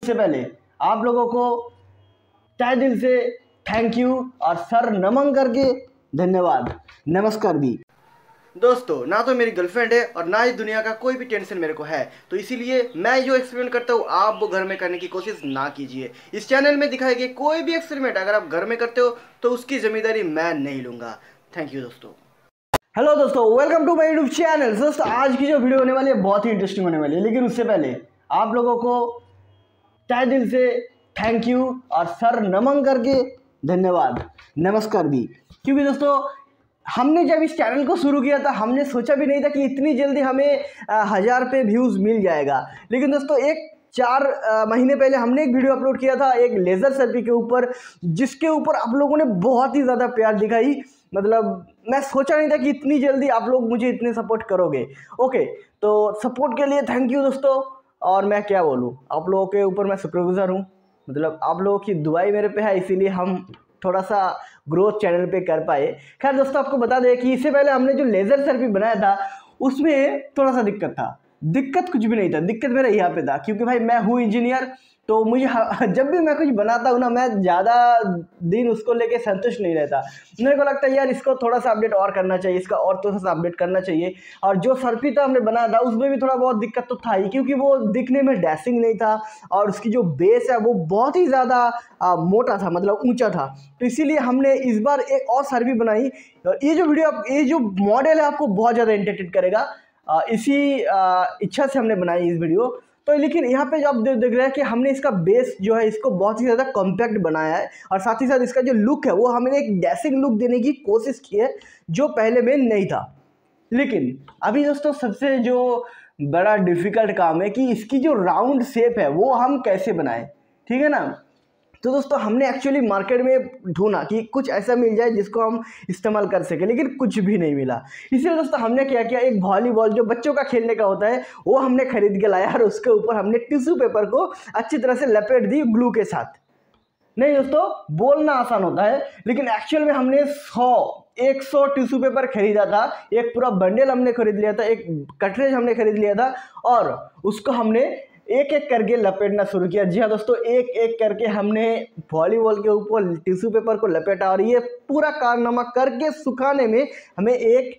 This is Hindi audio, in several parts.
से पहले आप लोगों को तहे दिल से थैंक यू और सर नमन करके धन्यवाद, नमस्कार भी। दोस्तों, ना तो मेरी गर्लफ्रेंड है और ना ही दुनिया का कोई भी टेंशन मेरे को है, तो इसीलिए मैं जो एक्सपेरिमेंट करता हूँ आप वो घर में करने की कोशिश ना कीजिए। इस चैनल में दिखाए गए कोई भी एक्सपेरिमेंट अगर आप घर में करते हो तो उसकी जिम्मेदारी मैं नहीं लूँगा। थैंक यू दोस्तों। हेलो दोस्तों, welcome to my YouTube channel. दोस्तों, आज की जो वीडियो होने वाली है बहुत ही इंटरेस्टिंग होने वाली है, लेकिन उससे पहले आप लोगों को तहे दिल से थैंक यू और सर नमन करके धन्यवाद, नमस्कार भी। क्योंकि दोस्तों, हमने जब इस चैनल को शुरू किया था हमने सोचा भी नहीं था कि इतनी जल्दी हमें 1000 पे व्यूज़ मिल जाएगा। लेकिन दोस्तों, एक 4 महीने पहले हमने एक वीडियो अपलोड किया था एक लेज़र सेल्फी के ऊपर, जिसके ऊपर आप लोगों ने बहुत ही ज़्यादा प्यार दिखाई। मतलब मैं सोचा नहीं था कि इतनी जल्दी आप लोग मुझे इतने सपोर्ट करोगे। ओके, तो सपोर्ट के लिए थैंक यू दोस्तों। और मैं क्या बोलूँ, आप लोगों के ऊपर मैं शुक्रगुजार हूँ। मतलब आप लोगों की दुआई मेरे पे है, इसीलिए हम थोड़ा सा ग्रोथ चैनल पे कर पाए। खैर दोस्तों, आपको बता दें कि इससे पहले हमने जो लेज़र सेल्फी बनाया था उसमें थोड़ा सा दिक्कत था। दिक्कत कुछ भी नहीं था, दिक्कत मेरा यहाँ पे था क्योंकि भाई मैं हूँ इंजीनियर, तो मुझे जब भी मैं कुछ बनाता हूँ ना, मैं ज़्यादा दिन उसको लेके संतुष्ट नहीं रहता। मेरे को लगता है यार इसको थोड़ा सा अपडेट और करना चाहिए, इसका और थोड़ा सा अपडेट करना चाहिए। और जो सर्फी था हमने बनाया था उसमें भी थोड़ा बहुत दिक्कत तो था ही, क्योंकि वो दिखने में डैशिंग नहीं था और उसकी जो बेस है वो बहुत ही ज़्यादा मोटा था, मतलब ऊंचा था। तो इसीलिए हमने इस बार एक और सर्फी बनाई। ये जो वीडियो ये जो मॉडल है आपको बहुत ज़्यादा एंटरटेन करेगा, इसी इच्छा से हमने बनाई इस वीडियो। तो लेकिन यहाँ पे जो आप देख रहे हैं कि हमने इसका बेस जो है इसको बहुत ही ज़्यादा कॉम्पैक्ट बनाया है, और साथ ही साथ इसका जो लुक है वो हमने एक डैशिंग लुक देने की कोशिश की है जो पहले में नहीं था। लेकिन अभी दोस्तों सबसे जो बड़ा डिफ़िकल्ट काम है कि इसकी जो राउंड शेप है वो हम कैसे बनाएं, ठीक है ना। तो दोस्तों, हमने एक्चुअली मार्केट में ढूंढा कि कुछ ऐसा मिल जाए जिसको हम इस्तेमाल कर सकें, लेकिन कुछ भी नहीं मिला। इसलिए दोस्तों हमने क्या किया, एक वॉलीबॉल जो बच्चों का खेलने का होता है वो हमने खरीद के लाया और उसके ऊपर हमने टिश्यू पेपर को अच्छी तरह से लपेट दी ग्लू के साथ। नहीं दोस्तों, बोलना आसान होता है, लेकिन एक्चुअल में हमने 100 टिश्यू पेपर खरीदा था। एक पूरा बंडल हमने खरीद लिया था, एक कटरेज हमने खरीद लिया था और उसको हमने एक एक करके लपेटना शुरू किया। जी हाँ दोस्तों, एक एक करके हमने वॉलीबॉल के ऊपर टिश्यू पेपर को लपेटा और ये पूरा कारनामा करके सुखाने में हमें 1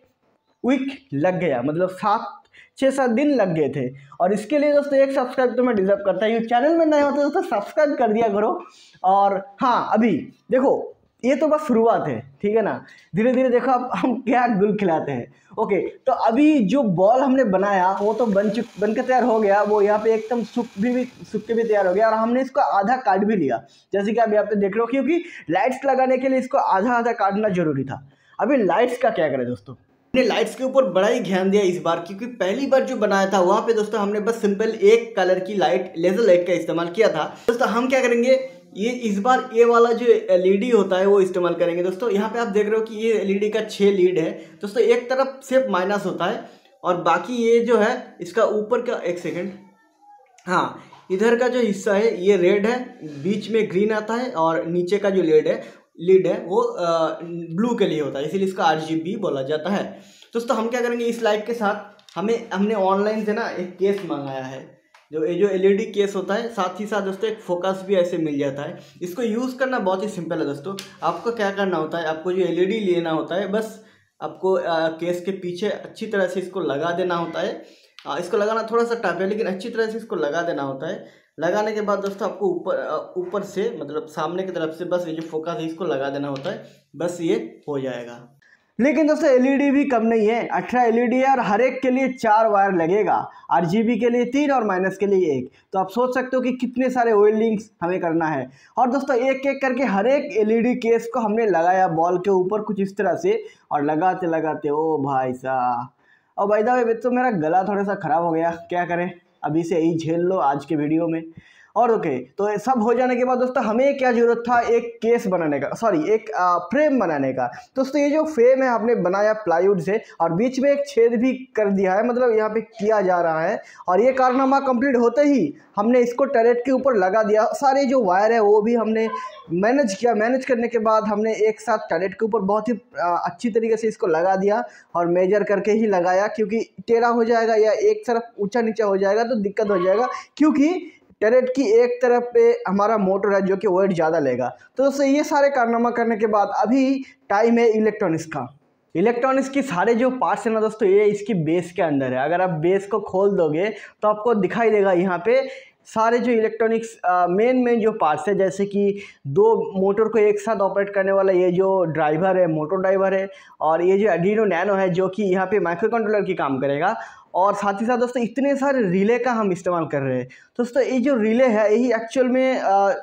वीक लग गया, मतलब 6-7 दिन लग गए थे। और इसके लिए दोस्तों एक सब्सक्राइब तो मैं डिजर्व करता हूँ। चैनल में नए होते दोस्तों सब्सक्राइब कर दिया करो। और हाँ, अभी देखो ये तो बस शुरुआत है, ठीक है ना। धीरे धीरे देखो अब हम क्या गुल खिलाते हैं। ओके, तो अभी जो बॉल हमने बनाया वो तो बन के तैयार हो गया। वो यहाँ पे एकदम सूख के भी तैयार हो गया और हमने इसको आधा काट भी लिया, जैसे कि आप यहाँ पे देख रहे हो, क्योंकि लाइट्स लगाने के लिए इसको आधा काटना जरूरी था। अभी लाइट्स का क्या करें दोस्तों, हमने लाइट्स के ऊपर बड़ा ही ध्यान दिया इस बार, क्योंकि पहली बार जो बनाया था वहाँ पे दोस्तों हमने बस सिंपल एक कलर की लाइट, लेजर लाइट का इस्तेमाल किया था। दोस्तों हम क्या करेंगे, ये इस बार ये वाला जो एलईडी होता है वो इस्तेमाल करेंगे। दोस्तों यहाँ पे आप देख रहे हो कि ये एलईडी का 6 लीड है। दोस्तों एक तरफ सिर्फ माइनस होता है और बाकी ये जो है इसका ऊपर का, एक सेकेंड, हाँ, इधर का जो हिस्सा है ये रेड है, बीच में ग्रीन आता है और नीचे का जो लीड है वो ब्लू के लिए होता है, इसीलिए इसका RGB बोला जाता है। दोस्तों हम क्या करेंगे, इस लाइट के साथ हमने ऑनलाइन से ना एक केस मंगाया है, जो LED केस होता है। साथ ही साथ दोस्तों एक फोकस भी ऐसे मिल जाता है। इसको यूज़ करना बहुत ही सिंपल है दोस्तों। आपको क्या करना होता है, आपको जो LED लेना होता है, बस आपको केस के पीछे अच्छी तरह से इसको लगा देना होता है। इसको लगाना थोड़ा सा टफ है, लेकिन अच्छी तरह से इसको लगा देना होता है। लगाने के बाद दोस्तों आपको ऊपर से, मतलब सामने की तरफ से बस ये जो फोकस है इसको लगा देना होता है, बस ये हो जाएगा। लेकिन दोस्तों LED भी कम नहीं है, 18 LED है और हर एक के लिए 4 वायर लगेगा। RGB के लिए 3 और माइनस के लिए 1। तो आप सोच सकते हो कि कितने सारे वेल्डिंग्स हमें करना है। और दोस्तों एक एक करके हर एक LED केस को हमने लगाया बॉल के ऊपर कुछ इस तरह से, और लगाते लगाते ओ भाई साहब, और बाय द वे तो मेरा गला थोड़ा सा ख़राब हो गया, क्या करें, अभी से यही झेल लो आज के वीडियो में। और ओके, तो सब हो जाने के बाद दोस्तों हमें क्या ज़रूरत था, एक केस बनाने का, सॉरी एक फ्रेम बनाने का। दोस्तों ये जो फ्रेम है आपने बनाया प्लाईवुड से और बीच में एक छेद भी कर दिया है, मतलब यहाँ पे किया जा रहा है। और ये कारनामा कंप्लीट होते ही हमने इसको टरेट के ऊपर लगा दिया। सारे जो वायर है वो भी हमने मैनेज किया। मैनेज करने के बाद हमने एक साथ टरेट के ऊपर बहुत ही अच्छी तरीके से इसको लगा दिया और मेजर करके ही लगाया, क्योंकि टेढ़ा हो जाएगा या एक तरफ ऊंचा नीचा हो जाएगा तो दिक्कत हो जाएगा। क्योंकि टरेट की एक तरफ पे हमारा मोटर है जो कि वेट ज़्यादा लेगा। तो दोस्तों ये सारे कारनामा करने के बाद अभी टाइम है इलेक्ट्रॉनिक्स का। इलेक्ट्रॉनिक्स की सारे जो पार्ट्स हैं ना दोस्तों, ये इसकी बेस के अंदर है। अगर आप बेस को खोल दोगे तो आपको दिखाई देगा यहाँ पे सारे जो इलेक्ट्रॉनिक्स मेन जो पार्ट्स है, जैसे कि दो मोटर को एक साथ ऑपरेट करने वाला ये जो ड्राइवर है, मोटर ड्राइवर है, और ये जो आर्डिनो नैनो है जो कि यहाँ पे माइक्रो कंट्रोलर की काम करेगा, और साथ ही साथ दोस्तों इतने सारे रिले का हम इस्तेमाल कर रहे हैं। दोस्तों ये जो रिले है यही एक्चुअल में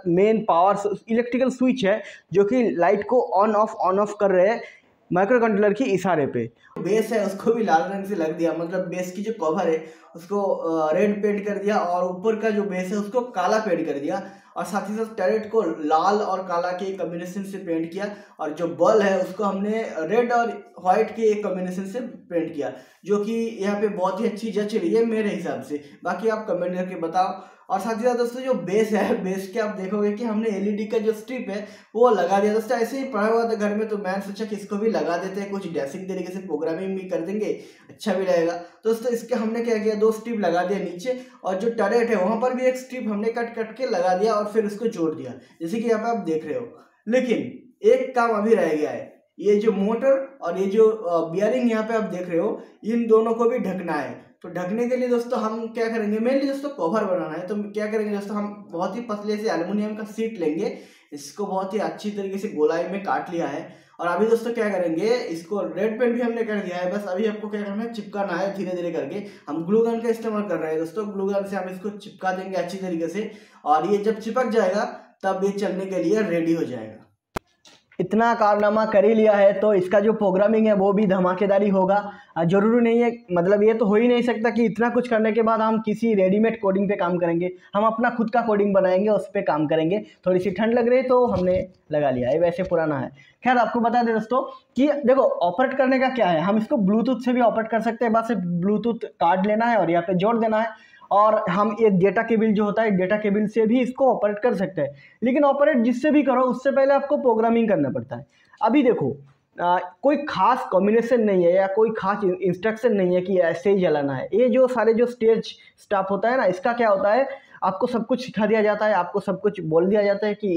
मेन पावर इलेक्ट्रिकल स्विच है जो कि लाइट को ऑन ऑफ कर रहे हैं माइक्रो कंट्रोलर की इशारे पे। बेस है उसको भी लाल रंग से लग दिया, मतलब बेस की जो कवर है उसको रेड पेंट कर दिया, और ऊपर का जो बेस है उसको काला पेंट कर दिया, और साथ ही साथ टरेट को लाल और काला के कॉम्बिनेशन से पेंट किया, और जो बल है उसको हमने रेड और व्हाइट के एक कॉम्बिनेशन से पेंट किया, जो कि यहाँ पे बहुत ही अच्छी जच रही है मेरे हिसाब से। बाकी आप कमेंट करके बताओ। और साथ ही साथ दोस्तों जो बेस है, बेस के आप देखोगे कि हमने एलईडी का जो स्ट्रिप है वो लगा दिया। दोस्तों ऐसे ही पड़ा हुआ था घर में, तो मैंने सोचा कि इसको भी लगा देते हैं, कुछ बेसिक तरीके से प्रोग्रामिंग भी कर देंगे, अच्छा भी लगेगा। दोस्तों इसके हमने क्या किया, दो स्ट्रिप लगा दिया नीचे, और जो टरेट है वहाँ पर भी एक स्ट्रिप हमने कट के लगा दिया, और फिर उसको जोड़ दिया, जैसे कि यहाँ पे आप देख रहे हो। लेकिन एक काम अभी रह गया है, ये जो मोटर और ये जो बियरिंग यहाँ पे आप देख रहे हो, इन दोनों को भी ढकना है। तो ढकने के लिए दोस्तों हम क्या करेंगे, मेनली दोस्तों कवर बनाना है। तो क्या करेंगे दोस्तों, हम बहुत ही पतले से एल्युमिनियम का शीट लेंगे, इसको बहुत ही अच्छी तरीके से गोलाई में काट लिया है, और अभी दोस्तों क्या करेंगे, इसको रेड पेंट भी हमने कर दिया है। बस अभी आपको क्या करना है, चिपकाना है धीरे धीरे करके। हम ग्लू गन का इस्तेमाल कर रहे हैं दोस्तों, ग्लू गन से हम इसको चिपका देंगे अच्छी तरीके से, और ये जब चिपक जाएगा तब ये चलने के लिए रेडी हो जाएगा। इतना कारनामा कर ही लिया है तो इसका जो प्रोग्रामिंग है वो भी धमाकेदारी होगा। जरूरी नहीं है, मतलब ये तो हो ही नहीं सकता कि इतना कुछ करने के बाद हम किसी रेडीमेड कोडिंग पे काम करेंगे। हम अपना खुद का कोडिंग बनाएंगे, उस पर काम करेंगे। थोड़ी सी ठंड लग रही है तो हमने लगा लिया है, वैसे पुराना है। खैर आपको बता दें दोस्तों कि देखो ऑपरेट करने का क्या है, हम इसको ब्लूटूथ से भी ऑपरेट कर सकते हैं। बस ब्लूटूथ कार्ड लेना है और यहाँ पे जोड़ देना है, और हम एक डेटा केबल जो होता है, डेटा केबल से भी इसको ऑपरेट कर सकते हैं। लेकिन ऑपरेट जिससे भी करो उससे पहले आपको प्रोग्रामिंग करना पड़ता है। अभी देखो कोई खास कॉम्बिनेशन नहीं है या कोई खास इंस्ट्रक्शन नहीं है कि ऐसे ही जलाना है। ये जो सारे जो स्टेज स्टाफ होता है ना, इसका क्या होता है, आपको सब कुछ सिखा दिया जाता है, आपको सब कुछ बोल दिया जाता है कि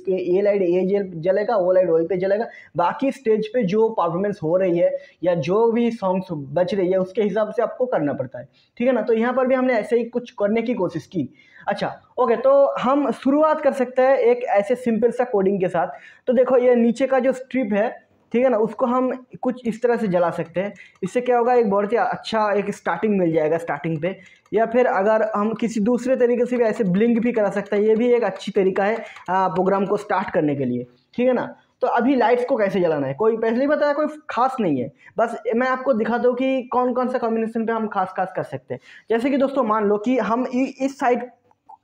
ये लाइट ये जलेगा, वो लाइट वही पे जलेगा। बाकी स्टेज पे जो परफॉर्मेंस हो रही है या जो भी सॉन्ग्स बच रही है उसके हिसाब से आपको करना पड़ता है, ठीक है ना। तो यहाँ पर भी हमने ऐसे ही कुछ करने की कोशिश की। अच्छा ओके, तो हम शुरुआत कर सकते हैं एक ऐसे सिंपल सा कोडिंग के साथ। तो देखो ये नीचे का जो स्ट्रिप है, ठीक है ना, उसको हम कुछ इस तरह से जला सकते हैं। इससे क्या होगा, एक बहुत ही अच्छा एक स्टार्टिंग मिल जाएगा स्टार्टिंग पे। या फिर अगर हम किसी दूसरे तरीके से भी ऐसे ब्लिंक भी करा सकते हैं, ये भी एक अच्छी तरीका है प्रोग्राम को स्टार्ट करने के लिए, ठीक है ना। तो अभी लाइट्स को कैसे जलाना है, कोई पहले ही बताया, कोई खास नहीं है। बस मैं आपको दिखा दूँ कि कौन कौन सा कॉम्बिनेशन पे हम खास कर सकते हैं। जैसे कि दोस्तों मान लो कि हम इस साइड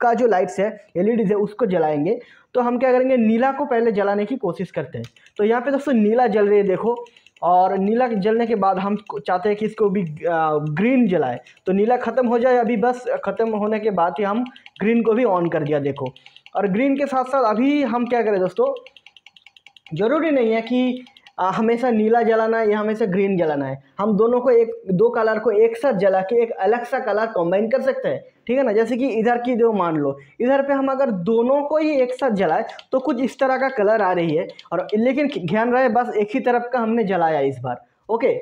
का जो लाइट्स है, एलईडीज है, उसको जलाएंगे। तो हम क्या करेंगे, नीला को पहले जलाने की कोशिश करते हैं। तो यहाँ पे दोस्तों नीला जल रही है देखो, और नीला जलने के बाद हम चाहते हैं कि इसको भी ग्रीन जलाए। तो नीला ख़त्म हो जाए अभी, बस ख़त्म होने के बाद ही हम ग्रीन को भी ऑन कर दिया देखो। और ग्रीन के साथ साथ अभी हम क्या करें दोस्तों, ज़रूरी नहीं है कि हमेशा नीला जलाना है या हमेशा ग्रीन जलाना है। हम दोनों को दो कलर को एक साथ जला के एक अलग सा कलर कंबाइन कर सकते हैं, ठीक है ना। जैसे कि इधर की जो मान लो, इधर पे हम अगर दोनों को ही एक साथ जलाए तो कुछ इस तरह का कलर आ रही है, और लेकिन ध्यान रहे बस एक ही तरफ का हमने जलाया इस बार। ओके,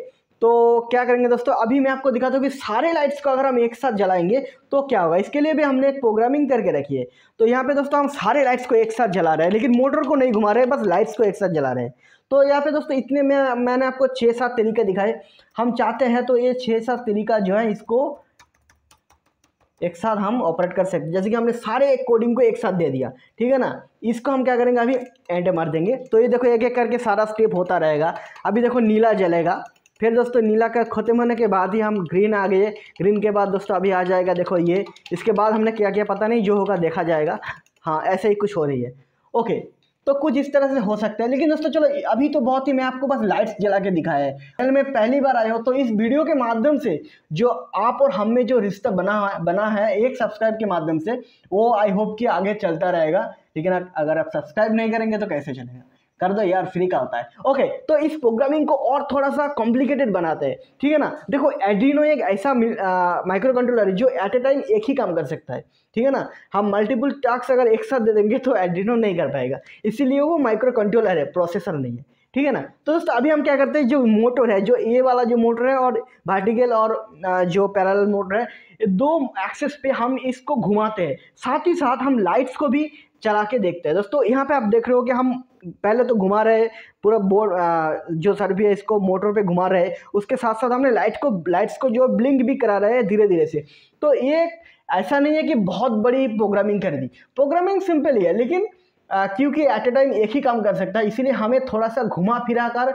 तो क्या करेंगे दोस्तों, अभी मैं आपको दिखाता हूँ कि सारे लाइट्स को अगर हम एक साथ जलाएंगे तो क्या होगा। इसके लिए भी हमने एक प्रोग्रामिंग करके रखी है। तो यहाँ पे दोस्तों हम सारे लाइट्स को एक साथ जला रहे हैं, लेकिन मोटर को नहीं घुमा रहे हैं, बस लाइट्स को एक साथ जला रहे हैं। तो यहाँ पे दोस्तों इतने में मैंने आपको 6-7 तरीके दिखाए। हम चाहते हैं तो ये 6-7 तरीका जो है इसको एक साथ हम ऑपरेट कर सकते हैं। जैसे कि हमने सारे एक कोडिंग को एक साथ दे दिया, ठीक है ना। इसको हम क्या करेंगे, अभी एंटर मार देंगे। तो ये देखो एक एक करके सारा स्टेप होता रहेगा। अभी देखो नीला जलेगा, फिर दोस्तों नीला का ख़त्म होने के बाद ही हम ग्रीन आ गए। ग्रीन के बाद दोस्तों अभी आ जाएगा देखो ये। इसके बाद हमने क्या किया पता नहीं, जो होगा देखा जाएगा। हाँ ऐसे ही कुछ हो रही है। ओके, तो कुछ इस तरह से हो सकता है। लेकिन दोस्तों चलो अभी तो बहुत ही मैं आपको बस लाइट्स जला के दिखाया है। चैनल में पहली बार आए हो तो इस वीडियो के माध्यम से जो आप और हम में जो रिश्ता बना है एक सब्सक्राइब के माध्यम से, वो आई होप कि आगे चलता रहेगा। लेकिन अगर आप सब्सक्राइब नहीं करेंगे तो कैसे चलेगा। कर दो यार, फ्री का होता है। ओके, तो इस प्रोग्रामिंग को और थोड़ा सा कॉम्प्लिकेटेड बनाते हैं, ठीक है ना। देखो एड्रीनो एक ऐसा माइक्रो कंट्रोलर है जो एट ए टाइम एक ही काम कर सकता है, ठीक है ना। हम मल्टीपल टास्क अगर एक साथ दे देंगे तो एड्रीनो नहीं कर पाएगा, इसीलिए वो माइक्रो कंट्रोलर है, प्रोसेसर नहीं है, ठीक है ना। तो दोस्तों अभी हम क्या करते हैं, जो मोटर है, जो ये वाला जो मोटर है और वर्टिकल और जो पैरेलल मोटर है, ये दो एक्सेस पे हम इसको घुमाते हैं, साथ ही साथ हम लाइट्स को भी चला के देखते हैं। दोस्तों यहाँ पे आप देख रहे हो कि हम पहले तो घुमा रहे हैं पूरा बोर्ड, जो सर्फी है इसको मोटर पे घुमा रहे हैं, उसके साथ साथ हमने लाइट्स को जो ब्लिंक भी करा रहे हैं धीरे धीरे से। तो ये ऐसा नहीं है कि बहुत बड़ी प्रोग्रामिंग कर दी, प्रोग्रामिंग सिंपल ही है, लेकिन क्योंकि एट ए टाइम एक ही काम कर सकता है, इसीलिए हमें थोड़ा सा घुमा फिरा कर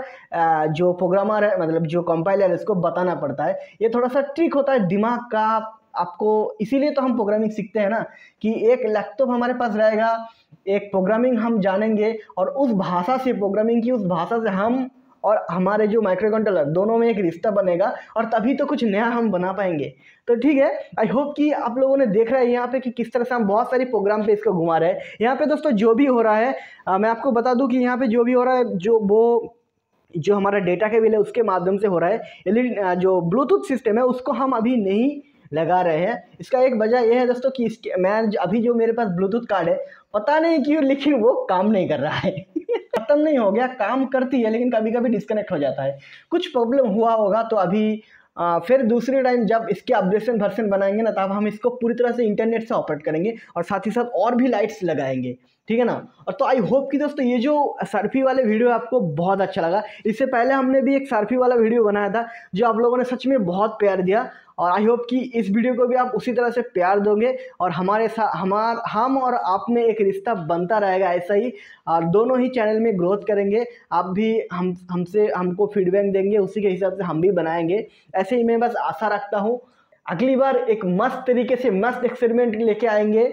जो प्रोग्रामर है, मतलब जो कंपाइलर है, इसको बताना पड़ता है। ये थोड़ा सा ट्रिक होता है दिमाग का आपको, इसीलिए तो हम प्रोग्रामिंग सीखते हैं ना, कि एक लैपटॉप हमारे पास रहेगा, एक प्रोग्रामिंग हम जानेंगे और उस भाषा से, प्रोग्रामिंग की उस भाषा से हम और हमारे जो माइक्रो कंट्रोलर दोनों में एक रिश्ता बनेगा, और तभी तो कुछ नया हम बना पाएंगे। तो ठीक है, आई होप कि आप लोगों ने देख रहा है यहाँ पे कि किस तरह से हम बहुत सारी प्रोग्राम पे इसको घुमा रहे हैं। यहाँ पे दोस्तों जो भी हो रहा है, मैं आपको बता दूं कि यहाँ पे जो भी हो रहा है, जो हमारा डेटा केबल है उसके माध्यम से हो रहा है। जो ब्लूटूथ सिस्टम है उसको हम अभी नहीं लगा रहे हैं। इसका एक वजह यह है दोस्तों कि मैं अभी जो मेरे पास ब्लूटूथ कार्ड है, पता नहीं क्यों लेकिन वो काम नहीं कर रहा है खत्म नहीं हो गया, काम करती है लेकिन कभी कभी डिस्कनेक्ट हो जाता है, कुछ प्रॉब्लम हुआ होगा। तो अभी फिर दूसरी टाइम जब इसके अपडेशन वर्जन बनाएंगे ना, तब हम इसको पूरी तरह से इंटरनेट से ऑपरेट करेंगे और साथ ही साथ और भी लाइट्स लगाएंगे, ठीक है ना। और तो आई होप कि दोस्तों ये जो सर्फी वाले वीडियो आपको बहुत अच्छा लगा। इससे पहले हमने भी एक सर्फी वाला वीडियो बनाया था जो आप लोगों ने सच में बहुत प्यार दिया, और आई होप कि इस वीडियो को भी आप उसी तरह से प्यार दोगे और हमारे साथ हम और आप में एक रिश्ता बनता रहेगा ऐसा ही, और दोनों ही चैनल में ग्रोथ करेंगे। आप भी हमको फीडबैक देंगे, उसी के हिसाब से हम भी बनाएंगे। ऐसे ही मैं बस आशा रखता हूँ अगली बार एक मस्त तरीके से मस्त एक्सपेरिमेंट लेके आएंगे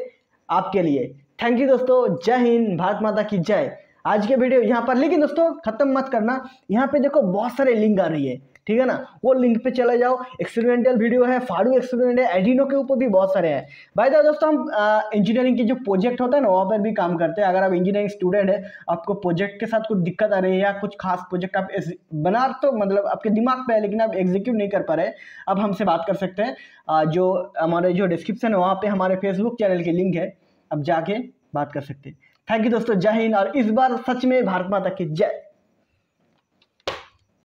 आपके लिए। थैंक यू दोस्तों, जय हिंद, भारत माता की जय। आज के वीडियो यहाँ पर, लेकिन दोस्तों खत्म मत करना, यहाँ पे देखो बहुत सारे लिंक आ रही है, ठीक है ना, वो लिंक पे चले जाओ। एक्सपेरिमेंटल वीडियो है, फाड़ू एक्सपेरिमेंट है, एडिनो के ऊपर भी बहुत सारे हैं। भाई दोस्तों हम इंजीनियरिंग की जो प्रोजेक्ट होता है ना, वहाँ पर भी काम करते हैं। अगर आप इंजीनियरिंग स्टूडेंट है, आपको प्रोजेक्ट के साथ कुछ दिक्कत आ रही है या कुछ खास प्रोजेक्ट आप बना, तो मतलब आपके दिमाग पे है लेकिन आप एग्जीक्यूट नहीं कर पा रहे, अब हमसे बात कर सकते हैं। जो हमारे जो डिस्क्रिप्शन है वहाँ पे हमारे फेसबुक चैनल की लिंक है, अब जाके बात कर सकते हैं। थैंक यू दोस्तों, जय हिंद, और इस बार सच में भारत माता की जय।